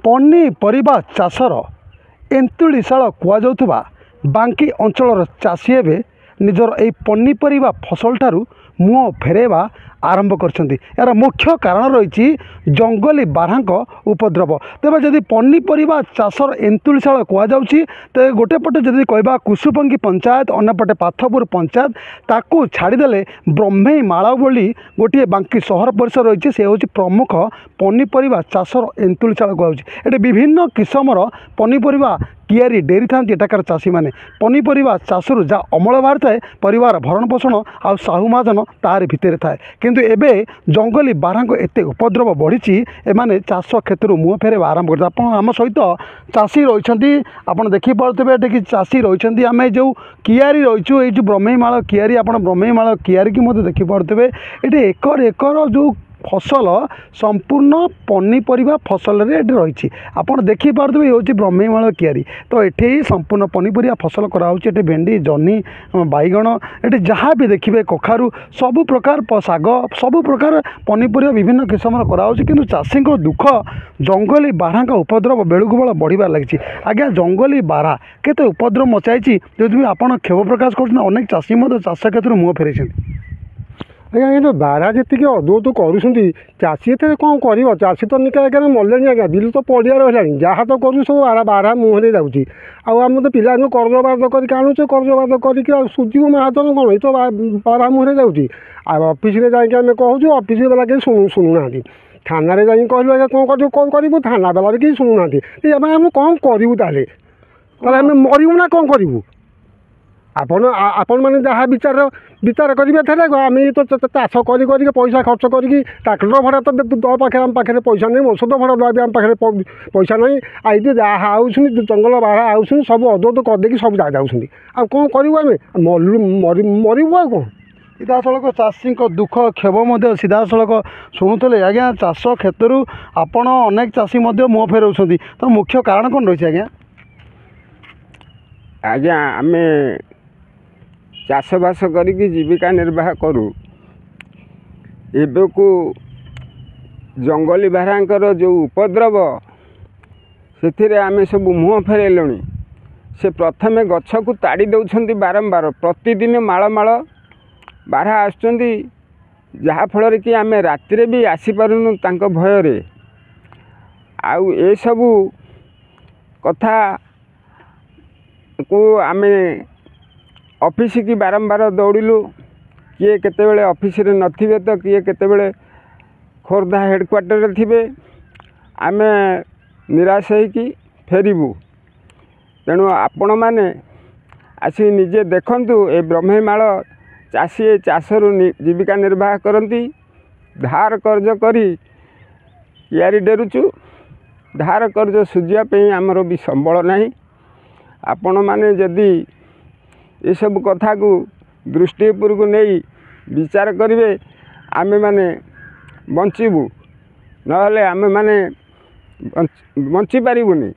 पनीपरिबा चाषर एंतुड़ीशाल कुआ बांकी अंचल चाषी एवं निजर यही पनीपरिबा फसल ठारू मुँह फेरेवा आरंभ कर यार मुख्य कारण रही जंगली बारहांक उपद्रव। तेज जदि पनीपरिबा चाषर एंतुड़ीशाल कहुच्छी तो गोटे पटे जदि कहवा कुसुपंगी पंचायत अन्यपटे पाथपुर पंचायत ताकू छाड़देले ब्रह्मेई माଳ बोली गोटे बांकी सहर परिसर रही से हूँ प्रमुख पनीपरिबा चाषर एंतुड़ीशाल कहुच्छी। ये विभिन्न किस्मर पनीपरिबा कियारी डेरी था एटाकार चाषी मैंने पनीपरिबा चाषर जहाँ अमल बाहर थाए परिवार भरण पोषण आ साहू महाजन तार भितर थाए किंतु एबे जंगली बारहांक एते उपद्रव बढ़ी एमाने चाष क्षेत्र मुँह फेरे आरंभ कर आम सहित चाषी रही आप देखिपे ये कि चाषी रही आम जो कियारी रहीचु ये ब्रह्मेई माଳ कियारी आप ब्रह्मेई माଳ कियारी की मत देखिपे ये एकर एकर जो फसल संपूर्ण पनीपरिबा फसल रे रही आपड़ देखिपे ये हूँ ब्रह्मेई माଳ कियारी तो ये संपूर्ण पनीपरिबा फसल कराऊँचे भेंडी जह्नी बैगण ये जहाँ भी देखिए कखारू सबु प्रकार शाग सबु प्रकार पनीपरिबा विभिन्न किस्म कराऊँचे किंतु चाषी दुख जंगली बारहांक उपद्रव बेलू बेल बढ़िबार लगी। आज्ञा जंगली बारहा केते उपद्रव मचाई जो आप क्षोभ प्रकाश कर अनेक चाषी चाष क्षेत्र मुँह फेर आज्ञा ये बारहा जी अद्भुत करुँच चाषी एथे कौन कर चाषी तो निका आज्ञा मले आज्ञा बिल तो पड़िया रहा जहाँ तो कर सब बारहा मुहरे जाऊँगी आम तो पिला कर्जबाद करके आणुचे कर्जबाद करके सुझीव महाजन कौन तो बारहा मुहरे जाऊँगी ऑफिस जाके कहूँ ऑफिस वाला कहीं शुणुना थाना जा कहलु आज्ञा कौन करूँ थाना वाला भी कहीं शुणुना आम कौन करूँ ताले आम मरबू ना कौन करूँ आपण मैंने जहाँ विचार करेंगे थे आम तो चाष कर पैसा खर्च करके ट्राक्टर भड़ा तो दो पाखे आम पाखे पैसा नहीं औषध भड़ा दवा आम पाखे पैसा नहीं आई जहाँ आउस जंगल बारहा आउस सब अद्भुत करदे सब जाऊँगी आ कौन करूँ आम मरबू आ कौन सीधा सड़क चाषी दुख क्षोभ सीधा सड़क शुणुले आज्ञा चाष क्षेत्र आपण अनेक चाषी मुँह फेर तो मुख्य कारण कौन रही आज्ञा आज्ञा आम चाषबास करिकी जीविका निर्वाह करूँ एबेकू जंगली बारहांकर जो उपद्रव से आम सब मुँह फेरलु से प्रथमे गछ को ताड़ी दौरान बारंबार प्रतिदिन माଳ माଳ बारहा आसुँच जहाँफल कि आम राति भी आसीपारूँ तांको भୟରେ आउ ए सबू कथा को आम ऑफिस की बारंबार दौड़िलु किए केतेबेले ऑफिस रे नथिबे तो किए केतेबेले खोर्धा हेडक्वार्टर रे थिबे आम निराश होइकी फेरिबू तेणु आपण मैंने आसी निजे देखंतु ए ब्रह्मेई माଳ चाषी चाषरू जीविका निर्वाह करती धार कर्ज करी कियारी डेरुचु धार कर्ज सुझापी आमर भी संबल नहीं आपण मैंने जदि ये सब कथा को दृष्टिपुर को नहीं विचार करेंगे आम मैंने बंचबू नहले आम मैंने बंची पारूनी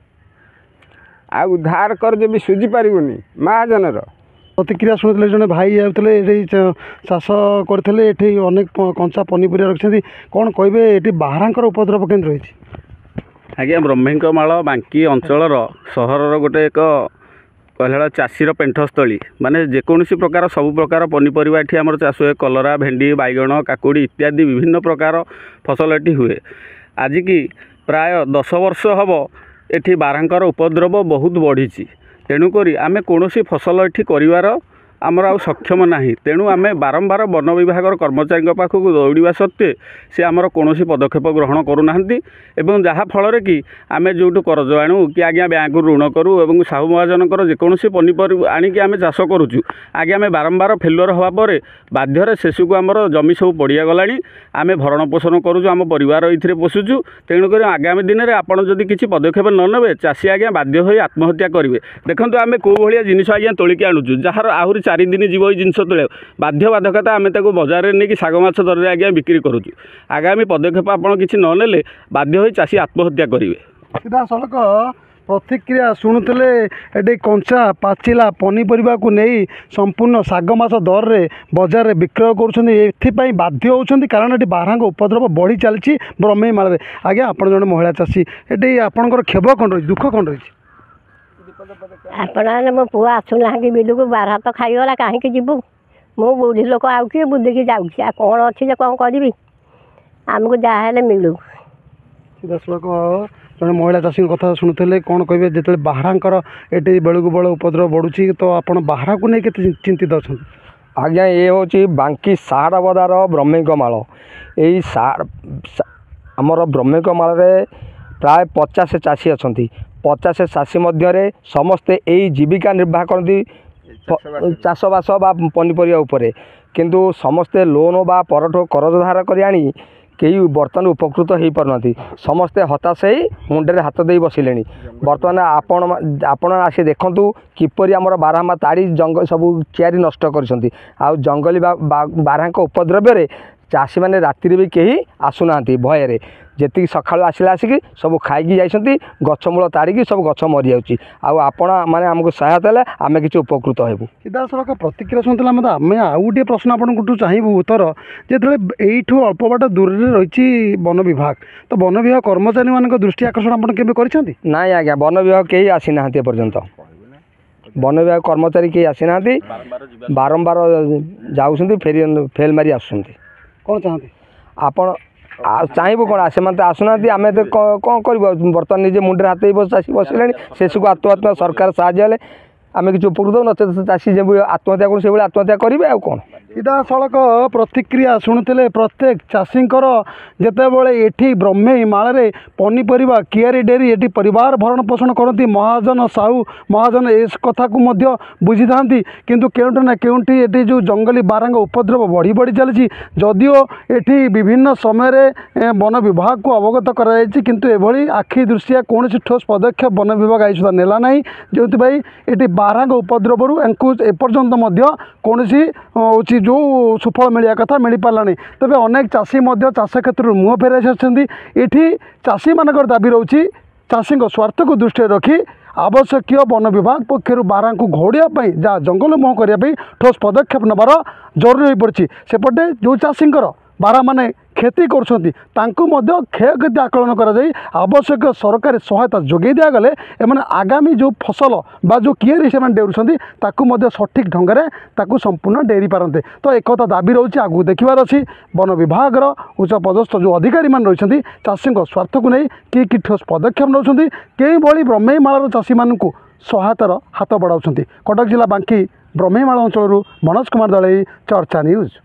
आउ धार कर्ज भी सुझी पारूनी महाजनर प्रतिक्रिया शुणुते जड़े भाई आते ये चाष करते ये अनेक कंचा पनीपरिया रखिंट कौन कहे ये बारहांकर उपद्रव केन्द्र रही आज्ञा ब्रह्मेई माଳ बांकी अंचल सहर गोटे एक कहला चाषीर पेंठस्थली माने जेकोसी प्रकार सबु प्रकार पनीपरिबा एठी हमर चाष हुए कलरा भेंडी बैगण काकुड़ी इत्यादि विभिन्न प्रकार फसल एठी हुए आज की प्राय 10 वर्ष हम एठी बारहांकर उपद्रव बहुत बढ़ी तेणुक आम कौन फसल एठी करिवार आमर आ सक्षम नहीं तेणु आम बारंबार वन विभाग कर्मचारी पाखक दौड़ा सत्वे सी आमर कौन पदक्षेप ग्रहण करूना एवं जहाँ फल कि आम जो करज आणु कि आज्ञा बैंक ऋण करूँ और साहू महाजनकर जेकोसी पनीपरिबा आणिकी आम चाष करुचु आगे आम बारंबार फेलुअर होगापर बाध्य शेष को आमर जमी सब पड़िया गला आम भरण पोषण करुचु आम परिवार ये पोषुचु तेणुक आगामी दिन में आपड़ जदि किसी पदक्षेप न ने चाषी आज्ञा बाध्य हो आत्महत्या करेंगे देखो आम कौ भाया जिनिस आज्ञा तोलिकी आणुचु जार आहरी 4 दिन जीव ये जिनस तोले बाध्य बाधकता आम बजार में नहीं शाग माछ दर में आज्ञा बिक्री करुचु आगामी पदक्षेप आपड़ किसी न ने बाध्य हो चाषी आत्महत्या करेंगे सीधा सड़क प्रतिक्रिया शुणुले ये कंचा पाचिला पनीपरिया को नहीं संपूर्ण शाग मास दर रे बजार में विक्रय कर बाध्य होती कारण ये बारहांग उपद्रव बढ़ी चली ब्रह्मई माल आज्ञा आप जन महिला चाषी ये आपंकर खेब कौन रही दुख कौन रही आपण मो पुआ आसुना बिल को बारहा तो खाईगला कहीं जीवु मु बुढ़ी लोक आउ किए बुद्धिकी जाऊँ कौन अच्छी कौन करी आमको जहाँ मिलू सीधासख जन महिला चाषी कथा शुणुले कौन कहे जो बारहांकर ये बेलू बेल उपद्रव बढ़ुची तो आप बारहा को नहीं चिंतित अच्छा आज्ञा ये हूँ बांकी साहाड़ा बदार ब्रह्मिक माल यही आमर ब्रह्मिक माल प्राय 50 चाषी अच्छा 50 चाषी मध्य समस्ते यही जीविका निर्वाह करती चाषबास बा पनीपरिया उपरे किंतु समस्ते लोन बा परठो करज धार कर आनी कई बर्तमान उपकृत हो पारना समस्ते हताश ही मुंडे हाथ दे बसिले बर्तमान आपण आसी देखु किपरि आमर बारहामा ताड़ी जंगल सब कियारी नष्ट कर जंगली बारहांक उपद्रव्य चाषी मैंने राति भी कहीं आसुना भय जी सका आसला आसिक सब खाई जाती गछमूल ताड़िकी सब गछ मरी जाऊँ मैंने आमको सहायता है आम कि उपकृत होबू सीधासख प्रतिक्रिया शुणुला मतलब आम आउ गोटे प्रश्न आपको चाहबू उत्तर जो यू अल्प बाट दूर रही वन विभाग तो वन विभाग कर्मचारी मान दृष्टि आकर्षण आप ना आज्ञा वन विभाग कहीं आसी ना पर्यंत वन विभाग कर्मचारी कहीं आसी ना बारंबार जाऊँ फेल मारी आसुँच कौन चाहती आपण चाहबू कौन से आसुना आम कौन कर बर्तमान निजे मुंडे हाथ चाषी बसिले शेष को आत्महत्या सरकार साहय आम कि उपकृत नचेत चाषी जब आत्महत्या कर से आत्महत्या करेंगे आउ कौन सीधासख प्रतिक्रिया शुणुले प्रत्येक चाषींकर जितेबाला ये ब्रह्मई माल पनीपरिया कियारी डेरी ये परिवार भरण पोषण करती महाजन साहू महाजन इस कथा को बुझी था किंतु केउटी ना केउटी ये जो जंगली बारहांग उपद्रव बढ़ी बढ़ी चली जदिओ ये विभिन्न समय वन विभाग को अवगत कराई किंतु एभली आखि दृष्टिया कौन ठोस पदक्षेप वन विभाग आई सुधा नेला ना जो ये बारहांग उपद्रव एपर्यंत कौन हूँ जो सुफल मिलिया कथा मिल पारा तेज अनेक चाषी चाष क्षेत्र में मुँह फेर ये चाषी मानकर दाबी रोचे चाषी स्वार्थ को दृष्टि रखी आवश्यक वन विभाग पक्षर बारहां को घोड़ापी जहाँ जंगल मुह करने ठोस पदक्षेप नबार जरूरी हो पड़ी सेपटे जो चाषी बारहा माने खेती क्षति क्षयक्षति आकलन कर आवश्यक सरकारी सहायता जोगे दिगले एम आगामी जो फसल बा जो किएरी से डेरुंट ताकू सठिक ढंग से संपूर्ण डेरी पारते तो एक दाबी रोचे आगू देखार अच्छी वन विभाग उच्च पदस्थ जो अधिकारी मान रही चाषी स्वार्थ को नहीं कि ठोस पदक्षेप नौ कई भली ब्रह्मई माल चाषी मानू सहायतार हाथ बढ़ाऊँ कटक जिला बांकी ब्रह्मई माल अंचल मनोज कुमार दलई चर्चा न्यूज।